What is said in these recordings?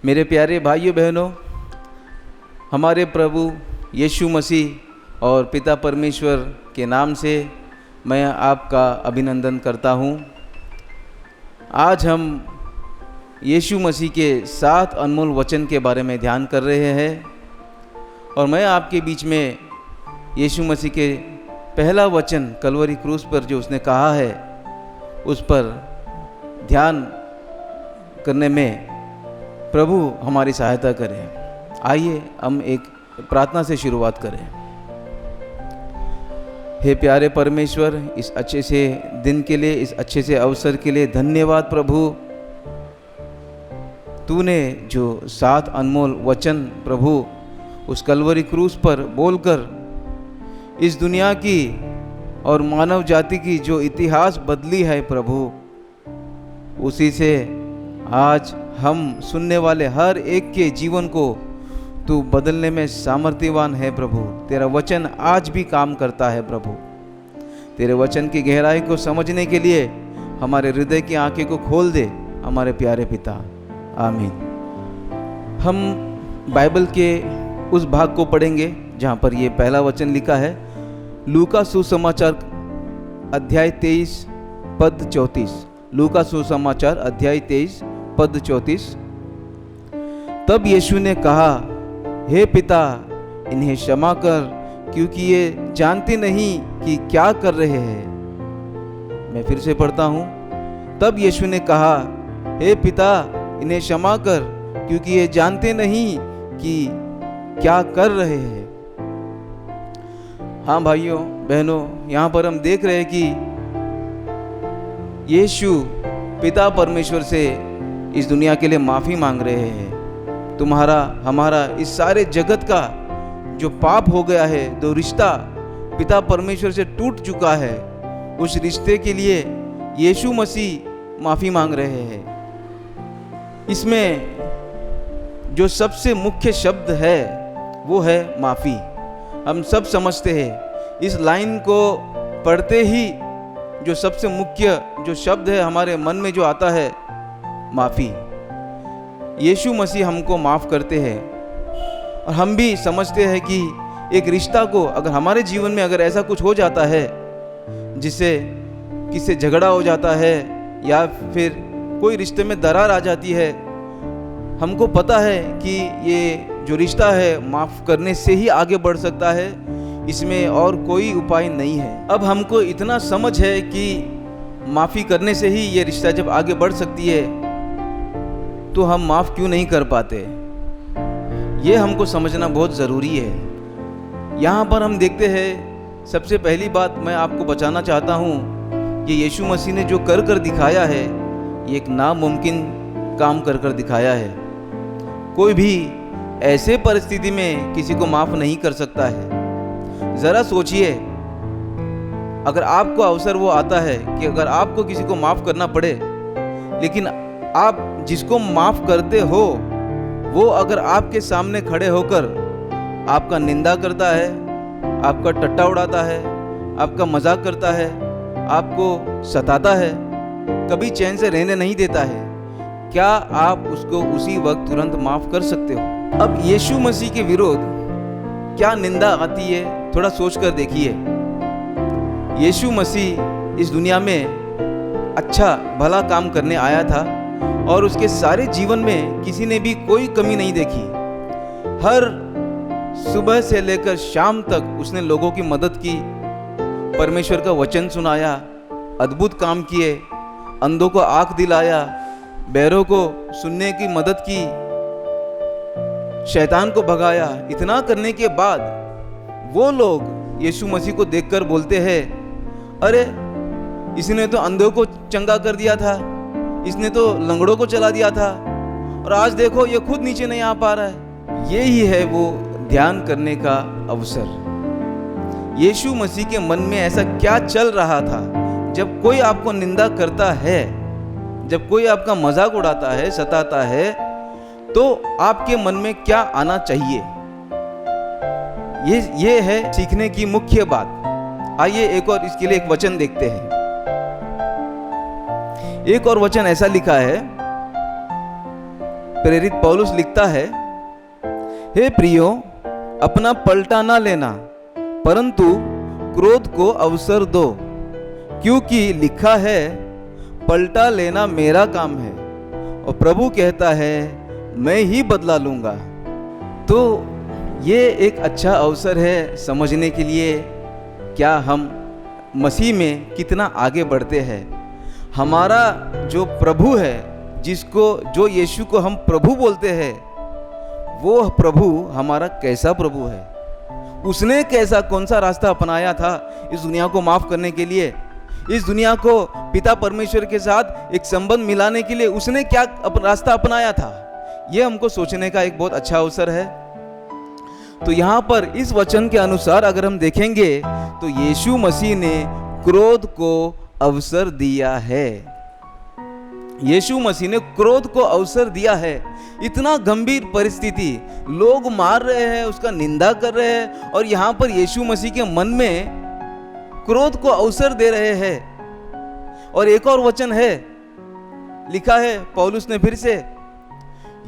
मेरे प्यारे भाइयों बहनों, हमारे प्रभु यीशु मसीह और पिता परमेश्वर के नाम से मैं आपका अभिनंदन करता हूँ। आज हम यीशु मसीह के 7 अनमोल वचन के बारे में ध्यान कर रहे हैं और मैं आपके बीच में यीशु मसीह के पहला वचन कलवरी क्रूस पर जो उसने कहा है उस पर ध्यान करने में प्रभु हमारी सहायता करें। आइए हम एक प्रार्थना से शुरुआत करें। हे प्यारे परमेश्वर, इस अच्छे से दिन के लिए, इस अच्छे से अवसर के लिए धन्यवाद प्रभु। तूने जो 7 अनमोल वचन प्रभु उस कलवरी क्रूस पर बोलकर इस दुनिया की और मानव जाति की जो इतिहास बदली है प्रभु, उसी से आज हम सुनने वाले हर एक के जीवन को तू बदलने में सामर्थ्यवान है प्रभु। तेरा वचन आज भी काम करता है प्रभु। तेरे वचन की गहराई को समझने के लिए हमारे हृदय की आंखें को खोल दे हमारे प्यारे पिता। आमीन। हम बाइबल के उस भाग को पढ़ेंगे जहाँ पर ये पहला वचन लिखा है। लूका सुसमाचार अध्याय 23 पद 34। लूका सुसमाचार अध्याय 23 पद 34। तब यीशु ने कहा, हे पिता, इन्हें क्षमा कर, क्योंकि ये जानते नहीं कि क्या कर रहे हैं। मैं फिर से पढ़ता हूँ। तब यीशु ने कहा, हे पिता, इन्हें क्षमा कर, क्योंकि ये जानते नहीं कि क्या कर रहे हैं। हाँ भाइयों बहनों, यहाँ पर हम देख रहे हैं कि यीशु पिता परमेश्वर से इस दुनिया के लिए माफ़ी मांग रहे हैं। तुम्हारा हमारा इस सारे जगत का जो पाप हो गया है, जो रिश्ता पिता परमेश्वर से टूट चुका है, उस रिश्ते के लिए यीशु मसीह माफ़ी मांग रहे हैं। इसमें जो सबसे मुख्य शब्द है वो है माफ़ी। हम सब समझते हैं। इस लाइन को पढ़ते ही जो सबसे मुख्य जो शब्द है हमारे मन में जो आता है, माफ़ी। यीशु मसीह हमको माफ़ करते हैं और हम भी समझते हैं कि एक रिश्ता को अगर हमारे जीवन में अगर ऐसा कुछ हो जाता है जिससे किसी झगड़ा हो जाता है या फिर कोई रिश्ते में दरार आ जाती है, हमको पता है कि ये जो रिश्ता है माफ़ करने से ही आगे बढ़ सकता है, इसमें और कोई उपाय नहीं है। अब हमको इतना समझ है कि माफ़ी करने से ही ये रिश्ता जब आगे बढ़ सकती है तो हम माफ़ क्यों नहीं कर पाते, ये हमको समझना बहुत ज़रूरी है। यहाँ पर हम देखते हैं, सबसे पहली बात मैं आपको बताना चाहता हूँ, ये यीशु मसीह ने जो कर कर दिखाया है, ये एक नामुमकिन काम कर कर दिखाया है। कोई भी ऐसे परिस्थिति में किसी को माफ़ नहीं कर सकता है। ज़रा सोचिए, अगर आपको अवसर वो आता है कि अगर आपको किसी को माफ़ करना पड़े, लेकिन आप जिसको माफ़ करते हो वो अगर आपके सामने खड़े होकर आपका निंदा करता है, आपका टट्टा उड़ाता है, आपका मजाक करता है, आपको सताता है, कभी चैन से रहने नहीं देता है, क्या आप उसको उसी वक्त तुरंत माफ़ कर सकते हो? अब यीशु मसीह के विरोध क्या निंदा आती है, थोड़ा सोच कर देखिए। यीशु मसीह इस दुनिया में अच्छा भला काम करने आया था और उसके सारे जीवन में किसी ने भी कोई कमी नहीं देखी। हर सुबह से लेकर शाम तक उसने लोगों की मदद की, परमेश्वर का वचन सुनाया, अद्भुत काम किए, अंधों को आँख दिलाया, बहरों को सुनने की मदद की, शैतान को भगाया। इतना करने के बाद वो लोग यीशु मसीह को देखकर बोलते हैं, अरे इसने तो अंधों को चंगा कर दिया था, इसने तो लंगड़ों को चला दिया था, और आज देखो ये खुद नीचे नहीं आ पा रहा है। यही है वो ध्यान करने का अवसर। यीशु मसीह के मन में ऐसा क्या चल रहा था? जब कोई आपको निंदा करता है, जब कोई आपका मजाक उड़ाता है, सताता है, तो आपके मन में क्या आना चाहिए? ये है सीखने की मुख्य बात। आइए एक और इसके लिए एक वचन देखते हैं। एक और वचन ऐसा लिखा है, प्रेरित पौलुस लिखता है, हे प्रियो, अपना पलटा ना लेना, परंतु क्रोध को अवसर दो, क्योंकि लिखा है, पलटा लेना मेरा काम है और प्रभु कहता है मैं ही बदला लूंगा। तो ये एक अच्छा अवसर है समझने के लिए क्या हम मसीह में कितना आगे बढ़ते हैं। हमारा जो प्रभु है, जो यीशु को हम प्रभु बोलते हैं, वो प्रभु हमारा कैसा प्रभु है? उसने कौन सा रास्ता अपनाया था इस दुनिया को माफ करने के लिए, इस दुनिया को पिता परमेश्वर के साथ एक संबंध मिलाने के लिए उसने क्या रास्ता अपनाया था? ये हमको सोचने का एक बहुत अच्छा अवसर है। तो यहाँ पर इस वचन के अनुसार अगर हम देखेंगे तो यीशु मसीह ने क्रोध को अवसर दिया है। यीशु मसीह ने क्रोध को अवसर दिया है। इतना गंभीर परिस्थिति, लोग मार रहे हैं, उसका निंदा कर रहे हैं, और यहाँ पर यीशु मसीह के मन में क्रोध को अवसर दे रहे हैं। और एक और वचन है, लिखा है पौलुस ने फिर से,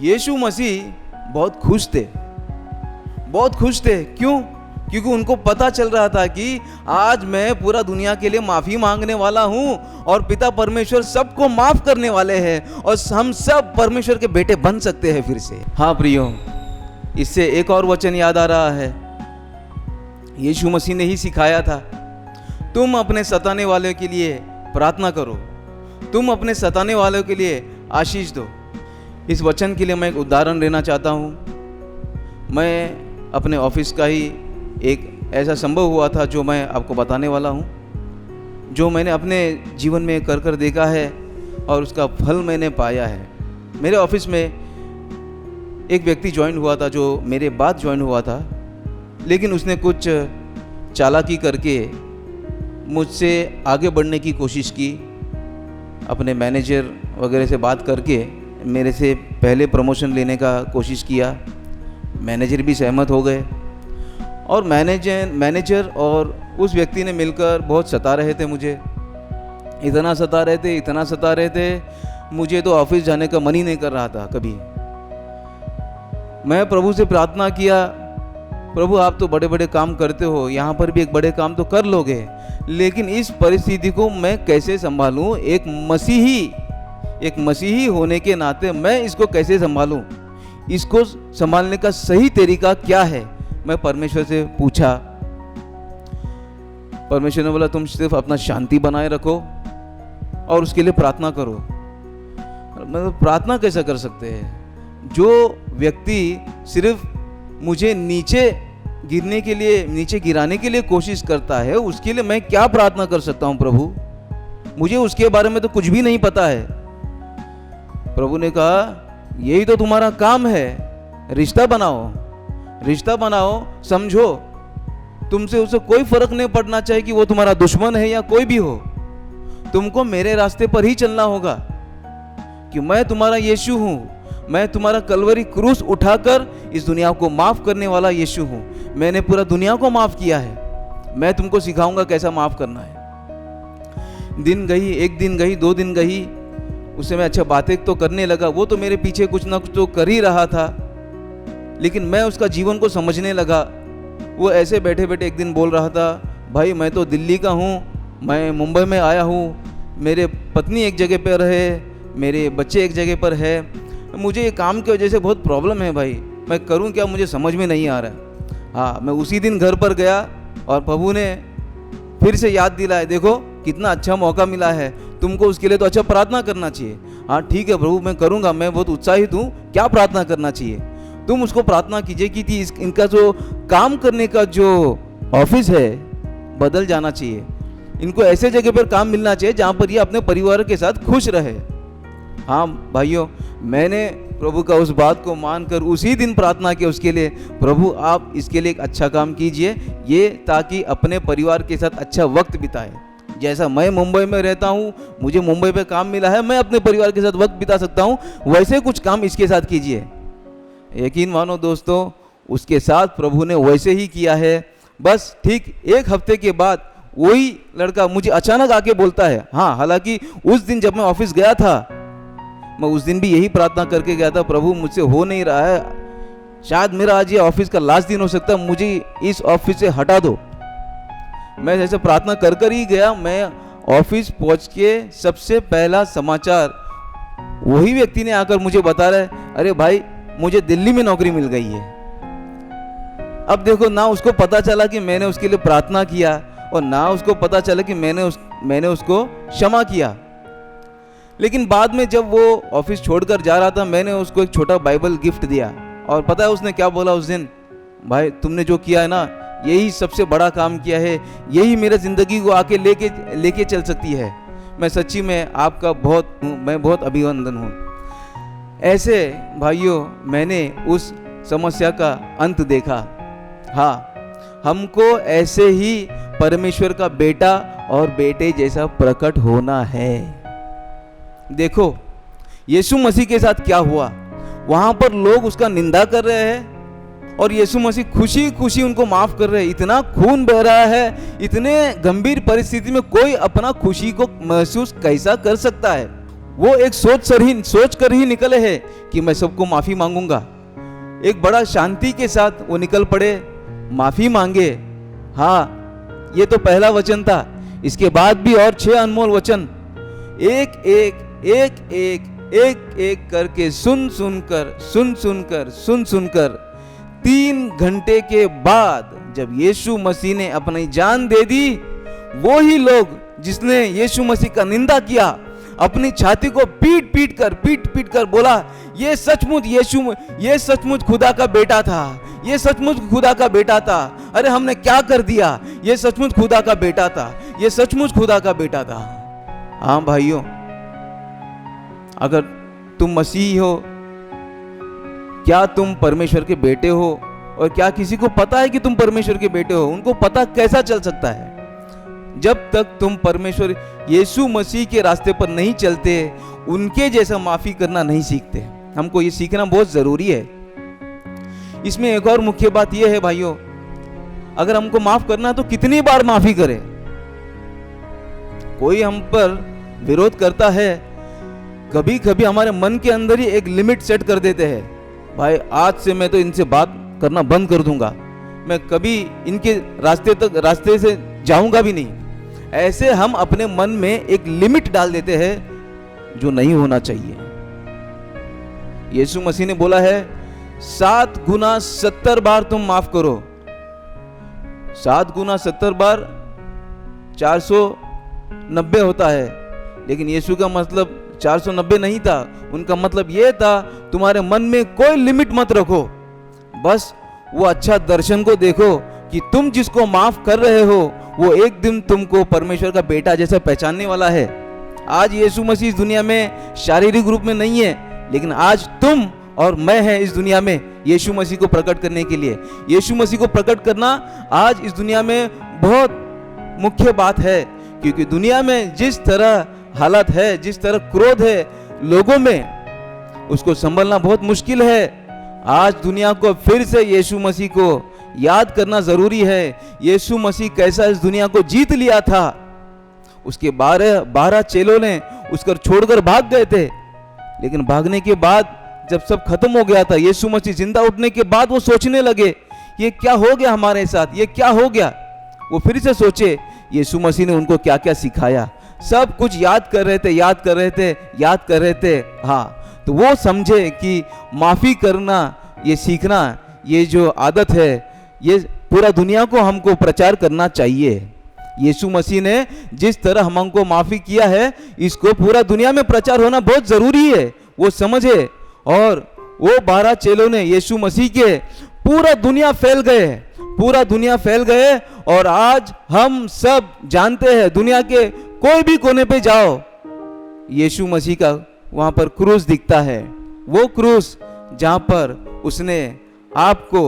यीशु मसीह बहुत खुश थे, बहुत खुश थे। क्यों? क्योंकि उनको पता चल रहा था कि आज मैं पूरा दुनिया के लिए माफी मांगने वाला हूं और पिता परमेश्वर सबको माफ करने वाले हैं और हम सब परमेश्वर के बेटे बन सकते हैं फिर से। हाँ प्रियो, इससे एक और वचन याद आ रहा है, यीशु मसीह ने ही सिखाया था, तुम अपने सताने वाले के लिए प्रार्थना करो, तुम अपने सताने वालों के लिए आशीष दो। इस वचन के लिए मैं एक उदाहरण देना चाहता हूँ। मैं अपने ऑफिस का ही एक ऐसा संभव हुआ था जो मैं आपको बताने वाला हूँ, जो मैंने अपने जीवन में कर देखा है और उसका फल मैंने पाया है। मेरे ऑफिस में एक व्यक्ति ज्वाइन हुआ था जो मेरे बाद ज्वाइन हुआ था, लेकिन उसने कुछ चालाकी करके मुझसे आगे बढ़ने की कोशिश की। अपने मैनेजर वगैरह से बात करके मेरे से पहले प्रमोशन लेने का कोशिश किया। मैनेजर भी सहमत हो गए और मैनेजर और उस व्यक्ति ने मिलकर बहुत सता रहे थे मुझे, इतना सता रहे थे, मुझे तो ऑफिस जाने का मन ही नहीं कर रहा था कभी। मैं प्रभु से प्रार्थना किया, प्रभु आप तो बड़े बड़े काम करते हो, यहाँ पर भी एक बड़े काम तो कर लोगे, लेकिन इस परिस्थिति को मैं कैसे संभालूं? एक मसीही होने के नाते मैं इसको कैसे संभालूं? इसको संभालने का सही तरीका क्या है? मैं परमेश्वर से पूछा। परमेश्वर ने बोला तुम सिर्फ अपना शांति बनाए रखो और उसके लिए प्रार्थना करो। मतलब प्रार्थना कैसे कर सकते हैं? जो व्यक्ति सिर्फ मुझे नीचे गिराने के लिए कोशिश करता है, उसके लिए मैं क्या प्रार्थना कर सकता हूं प्रभु? मुझे उसके बारे में तो कुछ भी नहीं पता है। प्रभु ने कहा यही तो तुम्हारा काम है, रिश्ता बनाओ, समझो। तुमसे उसे कोई फर्क नहीं पड़ना चाहिए कि वो तुम्हारा दुश्मन है या कोई भी हो। तुमको मेरे रास्ते पर ही चलना होगा कि मैं तुम्हारा यीशु हूं, मैं तुम्हारा कलवरी क्रूस उठाकर इस दुनिया को माफ करने वाला यीशु हूं। मैंने पूरा दुनिया को माफ किया है, मैं तुमको सिखाऊंगा कैसा माफ करना है। दिन गई, एक दिन गई, 2 दिन गई, उससे मैं अच्छा बातें तो करने लगा। वो तो मेरे पीछे कुछ ना कुछ तो कर ही रहा था, लेकिन मैं उसका जीवन को समझने लगा। वो ऐसे बैठे बैठे एक दिन बोल रहा था, भाई मैं तो दिल्ली का हूँ, मैं मुंबई में आया हूँ, मेरे पत्नी एक जगह पर है, मेरे बच्चे एक जगह पर है, मुझे ये काम की वजह से बहुत प्रॉब्लम है भाई, मैं करूँ क्या मुझे समझ में नहीं आ रहा। हाँ, मैं उसी दिन घर पर गया और प्रभु ने फिर से याद दिलाया, देखो कितना अच्छा मौका मिला है तुमको, उसके लिए तो अच्छा प्रार्थना करना चाहिए। हाँ ठीक है प्रभु, मैं करूँगा, मैं बहुत उत्साहित हूँ, क्या प्रार्थना करना चाहिए? तुम उसको प्रार्थना कीजिए कि इनका जो काम करने का जो ऑफिस है बदल जाना चाहिए, इनको ऐसे जगह पर काम मिलना चाहिए जहाँ पर ये अपने परिवार के साथ खुश रहे। हाँ भाइयों, मैंने प्रभु का उस बात को मानकर उसी दिन प्रार्थना किया उसके लिए, प्रभु आप इसके लिए एक अच्छा काम कीजिए, ये ताकि अपने परिवार के साथ अच्छा वक्त बिताए। जैसा मैं मुंबई में रहता हूँ, मुझे मुंबई पे काम मिला है, मैं अपने परिवार के साथ वक्त बिता सकता हूँ, वैसे कुछ काम इसके साथ कीजिए। यकीन मानो दोस्तों, उसके साथ प्रभु ने वैसे ही किया है। बस ठीक 1 हफ्ते के बाद वही लड़का मुझे अचानक आके बोलता है, हाँ हालांकि उस दिन जब मैं ऑफिस गया था, मैं उस दिन भी यही प्रार्थना करके गया था, प्रभु मुझसे हो नहीं रहा है, शायद मेरा आज ये ऑफिस का लास्ट दिन हो सकता है, मुझे इस ऑफिस से हटा दो। मैं जैसे प्रार्थना कर कर ही गया, मैं ऑफिस पहुंच के सबसे पहला समाचार वही व्यक्ति ने आकर मुझे बता रहा है, अरे भाई मुझे दिल्ली में नौकरी मिल गई है। अब देखो, ना उसको पता चला कि मैंने उसके लिए प्रार्थना किया और ना उसको पता चला कि मैंने उसको क्षमा किया। लेकिन बाद में जब वो ऑफिस छोड़कर जा रहा था, मैंने उसको एक छोटा बाइबल गिफ्ट दिया। और पता है उसने क्या बोला उस दिन? भाई तुमने जो किया है ना, यही सबसे बड़ा काम किया है, यही मेरे ज़िंदगी को आके लेके चल सकती है। मैं सच्ची में आपका मैं बहुत अभिनंदन हूँ। ऐसे भाइयों, मैंने उस समस्या का अंत देखा। हाँ, हमको ऐसे ही परमेश्वर का बेटा और बेटे जैसा प्रकट होना है। देखो यीशु मसीह के साथ क्या हुआ, वहां पर लोग उसका निंदा कर रहे हैं और यीशु मसीह खुशी खुशी उनको माफ कर रहे हैं। इतना खून बह रहा है, इतने गंभीर परिस्थिति में कोई अपना खुशी को महसूस कैसा कर सकता है? वो एक सोच कर ही निकले हैं कि मैं सबको माफी मांगूंगा। एक बड़ा शांति के साथ वो निकल पड़े, माफी मांगे। हाँ, ये तो पहला वचन था, इसके बाद भी और 6 अनमोल वचन एक एक करके सुन सुनकर 3 घंटे के बाद जब यीशु मसीह ने अपनी जान दे दी, वो ही लोग जिसने यीशु मसीह का निंदा किया, अपनी छाती को पीट पीट कर बोला, ये सचमुच खुदा का बेटा था, ये सचमुच खुदा का बेटा था। अरे हमने क्या कर दिया? ये सचमुच खुदा का बेटा था, ये सचमुच खुदा का बेटा था। हाँ भाइयों, अगर तुम मसीही हो, क्या तुम परमेश्वर के बेटे हो? और क्या किसी को पता है कि तुम परमेश्वर के बेटे हो? उनको पता कैसा चल सकता है? जब तक तुम परमेश्वर यीशु मसीह के रास्ते पर नहीं चलते, उनके जैसा माफी करना नहीं सीखते। हमको ये सीखना बहुत जरूरी है। इसमें एक और मुख्य बात यह है भाइयों, अगर हमको माफ करना तो कितनी बार माफी करें? कोई हम पर विरोध करता है, कभी कभी हमारे मन के अंदर ही एक लिमिट सेट कर देते हैं, भाई आज से मैं तो इनसे बात करना बंद कर दूंगा, मैं कभी इनके रास्ते से जाऊंगा भी नहीं। ऐसे हम अपने मन में एक लिमिट डाल देते हैं जो नहीं होना चाहिए। यीशु मसीह ने बोला है 7 गुना 70 बार तुम माफ करो। 7 गुना 70 बार 490 होता है, लेकिन यीशु का मतलब 490 नहीं था। उनका मतलब यह था, तुम्हारे मन में कोई लिमिट मत रखो, बस वो अच्छा दर्शन को देखो कि तुम जिसको माफ कर रहे हो वो एक दिन तुमको परमेश्वर का बेटा जैसा पहचानने वाला है। आज यीशु मसीह इस दुनिया में शारीरिक रूप में नहीं है, लेकिन आज तुम और मैं हैं इस दुनिया में यीशु मसीह को प्रकट करने के लिए। यीशु मसीह को प्रकट करना आज इस दुनिया में बहुत मुख्य बात है, क्योंकि दुनिया में जिस तरह हालत है, जिस तरह क्रोध है लोगों में, उसको संभलना बहुत मुश्किल है। आज दुनिया को फिर से यीशु मसीह को याद करना जरूरी है। यीशु मसीह कैसा इस दुनिया को जीत लिया था। उसके 12 चेलों ने उसको छोड़कर भाग गए थे, लेकिन भागने के बाद जब सब खत्म हो गया था, यीशु मसीह जिंदा उठने के बाद वो सोचने लगे, ये क्या हो गया हमारे साथ, ये क्या हो गया। वो फिर से सोचे यीशु मसीह ने उनको क्या क्या सिखाया। सब कुछ याद कर रहे थे। हाँ, तो वो समझे कि माफी करना, ये सीखना, ये जो आदत है, ये पूरा दुनिया को हमको प्रचार करना चाहिए। यीशु मसीह ने जिस तरह हमको माफी किया है, इसको पूरा दुनिया में प्रचार होना बहुत जरूरी है, वो समझे। और वो 12 चेलों ने यीशु मसीह के पूरा दुनिया फैल गए। और आज हम सब जानते हैं, दुनिया के कोई भी कोने पे जाओ, यीशु मसीह का वहां पर क्रूस दिखता है, वो क्रूस जहाँ पर उसने आपको,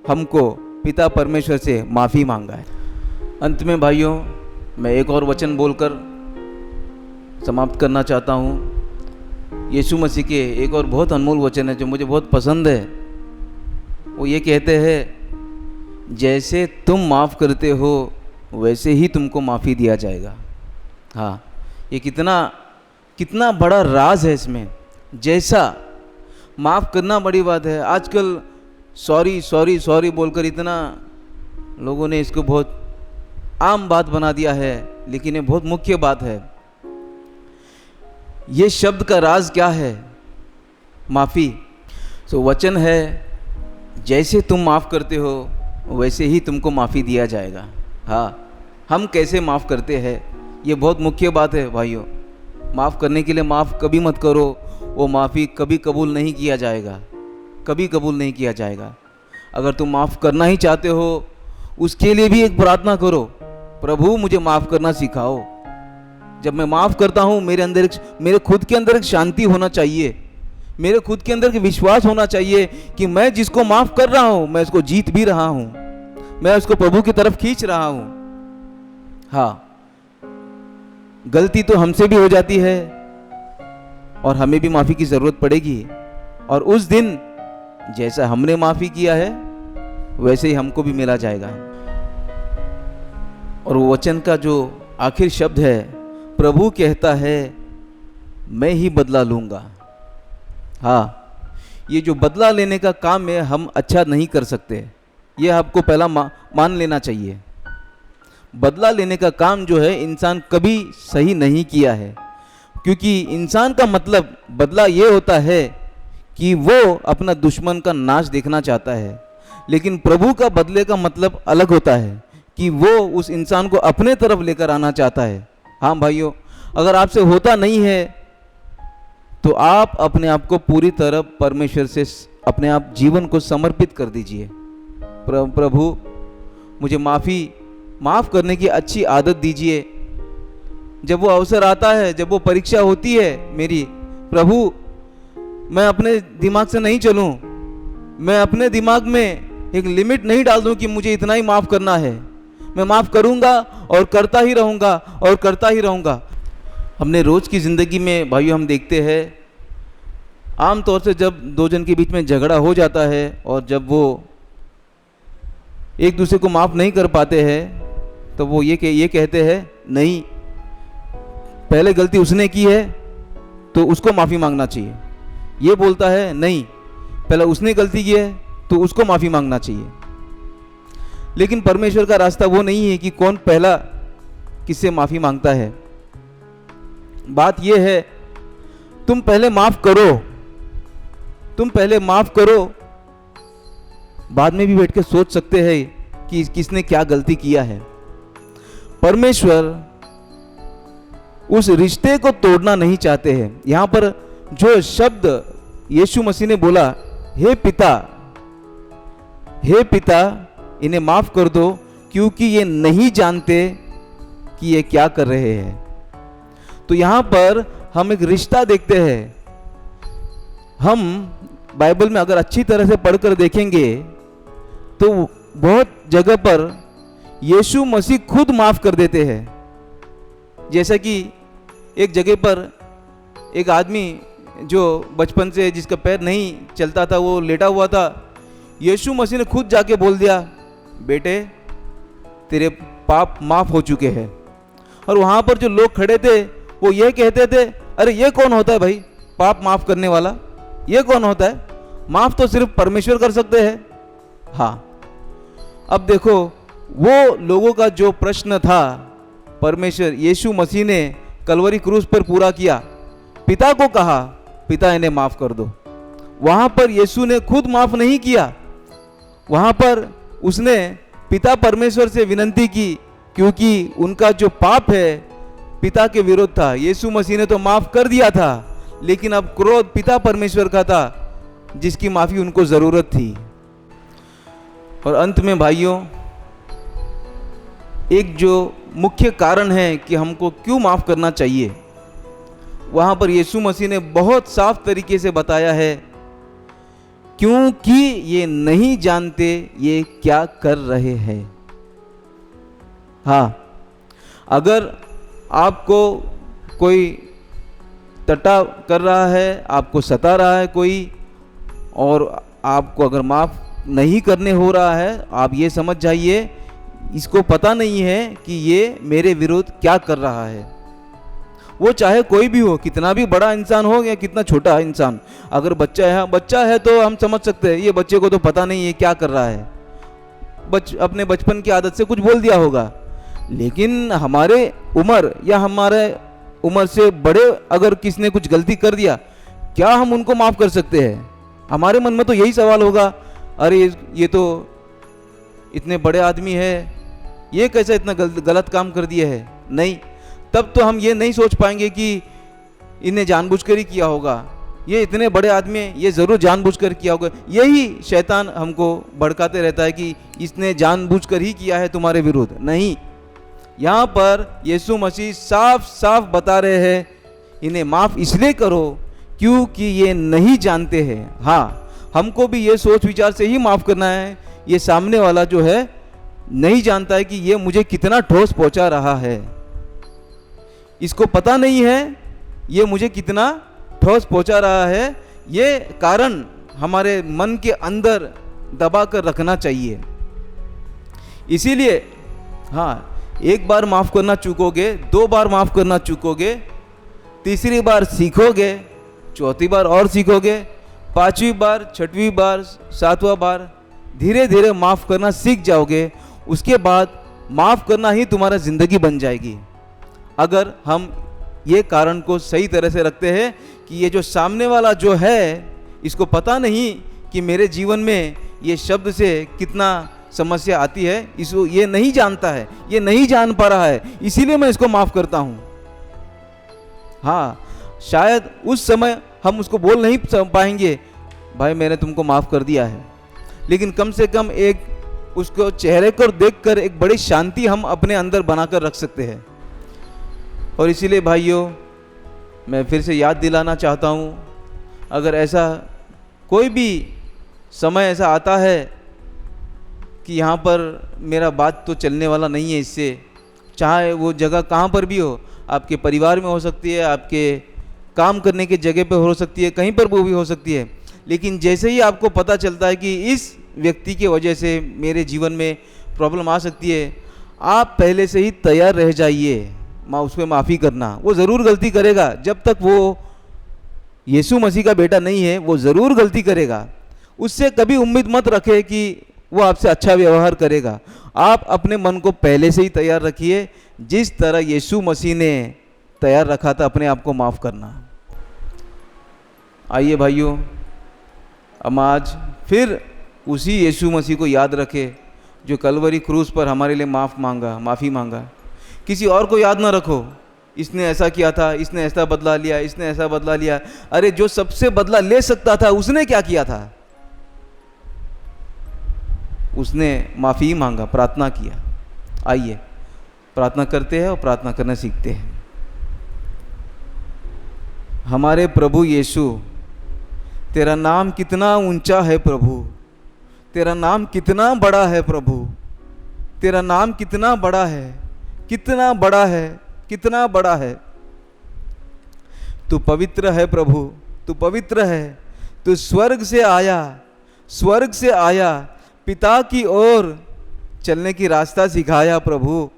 हमको पिता परमेश्वर से माफ़ी मांगा है। अंत में भाइयों, मैं एक और वचन बोलकर समाप्त करना चाहता हूँ। यीशु मसीह के एक और बहुत अनमोल वचन है जो मुझे बहुत पसंद है। वो ये कहते हैं, जैसे तुम माफ़ करते हो वैसे ही तुमको माफ़ी दिया जाएगा। हाँ, ये कितना बड़ा राज है इसमें। जैसा माफ़ करना बड़ी बात है। आजकल सॉरी सॉरी सॉरी बोलकर इतना लोगों ने इसको बहुत आम बात बना दिया है, लेकिन ये बहुत मुख्य बात है। ये शब्द का राज क्या है? माफ़ी। सो वचन है, जैसे तुम माफ़ करते हो वैसे ही तुमको माफ़ी दिया जाएगा। हाँ, हम कैसे माफ़ करते हैं, ये बहुत मुख्य बात है भाइयों। माफ़ करने के लिए माफ़ कभी मत करो, वो माफ़ी कभी कबूल नहीं किया जाएगा, कभी कबूल नहीं किया जाएगा। अगर तुम माफ़ करना ही चाहते हो, उसके लिए भी एक प्रार्थना करो, प्रभु मुझे माफ़ करना सिखाओ। जब मैं माफ़ करता हूँ, मेरे खुद के अंदर एक शांति होना चाहिए, मेरे खुद के अंदर एक विश्वास होना चाहिए कि मैं जिसको माफ़ कर रहा हूँ मैं उसको जीत भी रहा हूँ, मैं उसको प्रभु की तरफ खींच रहा हूँ। हाँ, गलती तो हमसे भी हो जाती है और हमें भी माफ़ी की ज़रूरत पड़ेगी, और उस दिन जैसा हमने माफ़ी किया है वैसे ही हमको भी मिला जाएगा। और वो वचन का जो आखिर शब्द है, प्रभु कहता है मैं ही बदला लूँगा। हाँ, ये जो बदला लेने का काम है हम अच्छा नहीं कर सकते, ये आपको पहला मान लेना चाहिए। बदला लेने का काम जो है इंसान कभी सही नहीं किया है, क्योंकि इंसान का मतलब बदला ये होता है कि वो अपना दुश्मन का नाश देखना चाहता है, लेकिन प्रभु का बदले का मतलब अलग होता है कि वो उस इंसान को अपने तरफ लेकर आना चाहता है। हाँ भाइयों, अगर आपसे होता नहीं है तो आप अपने आप को पूरी तरह परमेश्वर से अपने आप जीवन को समर्पित कर दीजिए। प्रभु मुझे माफ़ करने की अच्छी आदत दीजिए। जब वो अवसर आता है, जब वो परीक्षा होती है मेरी, प्रभु मैं अपने दिमाग से नहीं चलूं, मैं अपने दिमाग में एक लिमिट नहीं डाल दूं कि मुझे इतना ही माफ़ करना है। मैं माफ़ करूंगा और करता ही रहूंगा और करता ही रहूंगा। हमने रोज़ की ज़िंदगी में भाइयों हम देखते हैं, आम तौर से जब दो जन के बीच में झगड़ा हो जाता है और जब वो एक दूसरे को माफ़ नहीं कर पाते हैं तो वो ये कहते हैं, नहीं पहले गलती उसने की है तो उसको माफ़ी मांगना चाहिए। ये बोलता है, नहीं पहले उसने गलती की है तो उसको माफ़ी मांगना चाहिए। लेकिन परमेश्वर का रास्ता वो नहीं है कि कौन पहला किससे माफ़ी मांगता है। बात ये है, तुम पहले माफ़ करो, तुम पहले माफ़ करो, बाद में भी बैठ के सोच सकते हैं कि किसने क्या गलती किया है। परमेश्वर उस रिश्ते को तोड़ना नहीं चाहते हैं। यहाँ पर जो शब्द यीशु मसीह ने बोला, हे पिता इन्हें माफ़ कर दो क्योंकि ये नहीं जानते कि ये क्या कर रहे हैं। तो यहाँ पर हम एक रिश्ता देखते हैं। हम बाइबल में अगर अच्छी तरह से पढ़कर देखेंगे तो बहुत जगह पर यीशु मसीह खुद माफ़ कर देते हैं। जैसा कि एक जगह पर एक आदमी जो बचपन से जिसका पैर नहीं चलता था, वो लेटा हुआ था, यीशु मसीह ने खुद जाके बोल दिया, बेटे तेरे पाप माफ़ हो चुके हैं। और वहाँ पर जो लोग खड़े थे वो ये कहते थे, अरे ये कौन होता है भाई पाप माफ़ करने वाला, ये कौन होता है? माफ़ तो सिर्फ परमेश्वर कर सकते हैं। हाँ, अब देखो वो लोगों का जो प्रश्न था परमेश्वर यीशु मसीह ने कलवरी क्रूस पर पूरा किया। पिता को कहा, पिता इन्हें माफ़ कर दो। वहाँ पर यीशु ने खुद माफ़ नहीं किया, वहाँ पर उसने पिता परमेश्वर से विनती की, क्योंकि उनका जो पाप है पिता के विरुद्ध था। यीशु मसीह ने तो माफ़ कर दिया था, लेकिन अब क्रोध पिता परमेश्वर का था जिसकी माफ़ी उनको ज़रूरत थी। और अंत में भाइयों, एक जो मुख्य कारण है कि हमको क्यों माफ़ करना चाहिए, वहाँ पर यीशु मसीह ने बहुत साफ तरीके से बताया है, क्योंकि ये नहीं जानते ये क्या कर रहे हैं। हाँ, अगर आपको कोई टट्टा कर रहा है, आपको सता रहा है कोई, और आपको अगर माफ़ नहीं करने हो रहा है, आप ये समझ जाइए इसको पता नहीं है कि ये मेरे विरुद्ध क्या कर रहा है। वो चाहे कोई भी हो, कितना भी बड़ा इंसान हो या कितना छोटा इंसान। अगर बच्चा है तो हम समझ सकते हैं ये बच्चे को तो पता नहीं है क्या कर रहा है, अपने बचपन की आदत से कुछ बोल दिया होगा। लेकिन हमारे उम्र या हमारे उम्र से बड़े अगर किसने कुछ गलती कर दिया, क्या हम उनको माफ़ कर सकते हैं? हमारे मन में तो यही सवाल होगा, अरे ये तो इतने बड़े आदमी है, ये कैसा इतना गलत काम कर दिया है। नहीं, तब तो हम ये नहीं सोच पाएंगे कि इन्हें जानबूझकर ही किया होगा, ये इतने बड़े आदमी हैं, ये ज़रूर जानबूझकर किया होगा। यही शैतान हमको भड़काते रहता है कि इसने जानबूझकर ही किया है तुम्हारे विरुद्ध। नहीं, यहाँ पर यीशु मसीह साफ साफ बता रहे हैं, इन्हें माफ़ इसलिए करो क्योंकि ये नहीं जानते हैं। हाँ, हमको भी ये सोच विचार से ही माफ़ करना है, ये सामने वाला जो है नहीं जानता है कि ये मुझे कितना ठोस पहुंचा रहा है, इसको पता नहीं है ये मुझे कितना ठोस पहुंचा रहा है। ये कारण हमारे मन के अंदर दबा कर रखना चाहिए। इसीलिए हाँ, एक बार माफ़ करना चूकोगे, 2 बार माफ़ करना चूकोगे, तीसरी बार सीखोगे, चौथी बार और सीखोगे, 5वीं बार, 6वीं बार, 7वां बार, धीरे धीरे माफ़ करना सीख जाओगे। उसके बाद माफ़ करना ही तुम्हारा ज़िंदगी बन जाएगी। अगर हम ये कारण को सही तरह से रखते हैं कि ये जो सामने वाला जो है इसको पता नहीं कि मेरे जीवन में ये शब्द से कितना समस्या आती है, इसको ये नहीं जानता है, ये नहीं जान पा रहा है, इसीलिए मैं इसको माफ़ करता हूँ। हाँ, शायद उस समय हम उसको बोल नहीं पाएंगे, भाई मैंने तुमको माफ़ कर दिया है, लेकिन कम से कम एक उसको चेहरे को देखकर एक बड़ी शांति हम अपने अंदर बनाकर रख सकते हैं। और इसीलिए भाइयों, मैं फिर से याद दिलाना चाहता हूँ, अगर ऐसा कोई भी समय ऐसा आता है कि यहाँ पर मेरा बात तो चलने वाला नहीं है इससे, चाहे वो जगह कहाँ पर भी हो, आपके परिवार में हो सकती है, आपके काम करने की जगह पे हो सकती है, कहीं पर वो भी हो सकती है, लेकिन जैसे ही आपको पता चलता है कि इस व्यक्ति की वजह से मेरे जीवन में प्रॉब्लम आ सकती है, आप पहले से ही तैयार रह जाइए उस पर माफ़ी करना। वो ज़रूर गलती करेगा, जब तक वो यीशु मसीह का बेटा नहीं है वो ज़रूर गलती करेगा। उससे कभी उम्मीद मत रखें कि वो आपसे अच्छा व्यवहार करेगा। आप अपने मन को पहले से ही तैयार रखिए, जिस तरह यीशु मसीह ने तैयार रखा था अपने आप को माफ़ करना। आइए भाइयों, हम आज फिर उसी यीशु मसीह को याद रखें जो कलवरी क्रूस पर हमारे लिए माफ़ी मांगा। किसी और को याद ना रखो, इसने ऐसा किया था, इसने ऐसा बदला लिया, इसने ऐसा बदला लिया। अरे जो सबसे बदला ले सकता था उसने क्या किया था? उसने माफ़ी मांगा, प्रार्थना किया। आइए प्रार्थना करते हैं और प्रार्थना करना सीखते हैं। हमारे प्रभु यीशु, तेरा नाम कितना ऊंचा है प्रभु, तेरा नाम कितना बड़ा है प्रभु, तेरा नाम कितना बड़ा है, कितना बड़ा है, कितना बड़ा है। तू पवित्र है प्रभु, तू पवित्र है। तू स्वर्ग से आया, पिता की ओर चलने की रास्ता सिखाया प्रभु।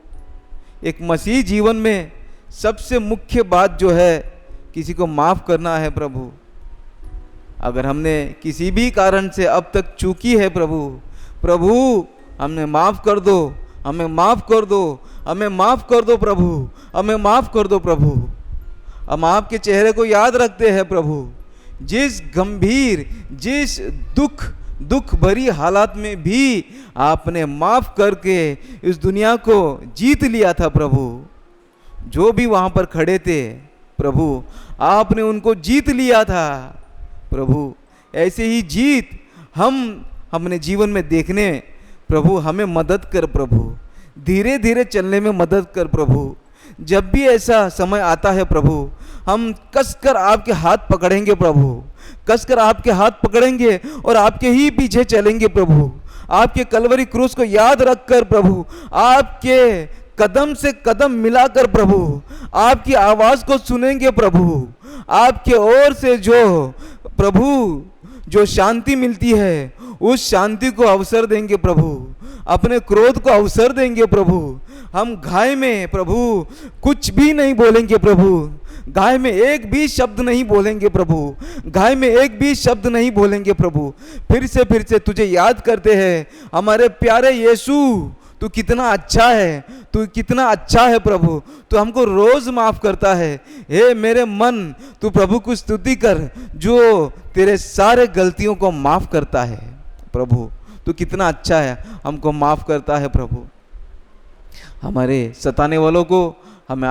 एक मसीह जीवन में सबसे मुख्य बात जो है, किसी को माफ़ करना है प्रभु। अगर हमने किसी भी कारण से अब तक चूकी है प्रभु हमने माफ़ कर दो, हमें माफ़ कर दो, हमें माफ़ कर दो प्रभु, हमें माफ़ कर दो प्रभु। हम आपके चेहरे को याद रखते हैं प्रभु, जिस गंभीर, जिस दुख भरी हालात में भी आपने माफ़ करके इस दुनिया को जीत लिया था प्रभु। जो भी वहाँ पर खड़े थे प्रभु, आपने उनको जीत लिया था प्रभु। ऐसे ही जीत हम अपने जीवन में देखने प्रभु हमें मदद कर प्रभु, धीरे धीरे चलने में मदद कर प्रभु। जब भी ऐसा समय आता है प्रभु, हम कसकर आपके हाथ पकड़ेंगे प्रभु, कसकर आपके हाथ पकड़ेंगे और आपके ही पीछे चलेंगे प्रभु। आपके कलवरी क्रूस को याद रखकर प्रभु, आपके कदम से कदम मिलाकर प्रभु, आपकी आवाज को सुनेंगे प्रभु। आपके ओर से जो प्रभु जो शांति मिलती है, उस शांति को अवसर देंगे प्रभु, अपने क्रोध को अवसर देंगे प्रभु। हम घाय में प्रभु कुछ भी नहीं बोलेंगे प्रभु, घाय में एक भी शब्द नहीं बोलेंगे प्रभु, घाय में एक भी शब्द नहीं बोलेंगे प्रभु। फिर से तुझे याद करते हैं, हमारे प्यारे यीशु, तू कितना अच्छा है, तू कितना अच्छा है प्रभु, तू हमको रोज माफ करता है। हे मेरे मन, तू प्रभु को स्तुति कर जो तेरे सारे गलतियों को माफ करता है। प्रभु तू कितना अच्छा है, हमको माफ करता है प्रभु। हमारे सताने वालों को हमें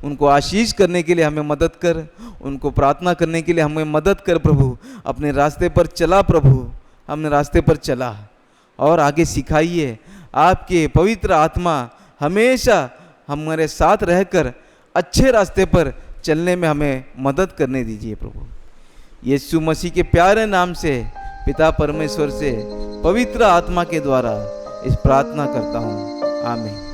उनको आशीष करने के लिए हमें मदद कर, उनको प्रार्थना करने के लिए हमें मदद कर प्रभु। अपने रास्ते पर चला प्रभु, हमने रास्ते पर चला और आगे सिखाइए। आपके पवित्र आत्मा हमेशा हमारे साथ रहकर अच्छे रास्ते पर चलने में हमें मदद करने दीजिए प्रभु। यीशु मसीह के प्यारे नाम से पिता परमेश्वर से पवित्र आत्मा के द्वारा इस प्रार्थना करता हूँ, आमीन।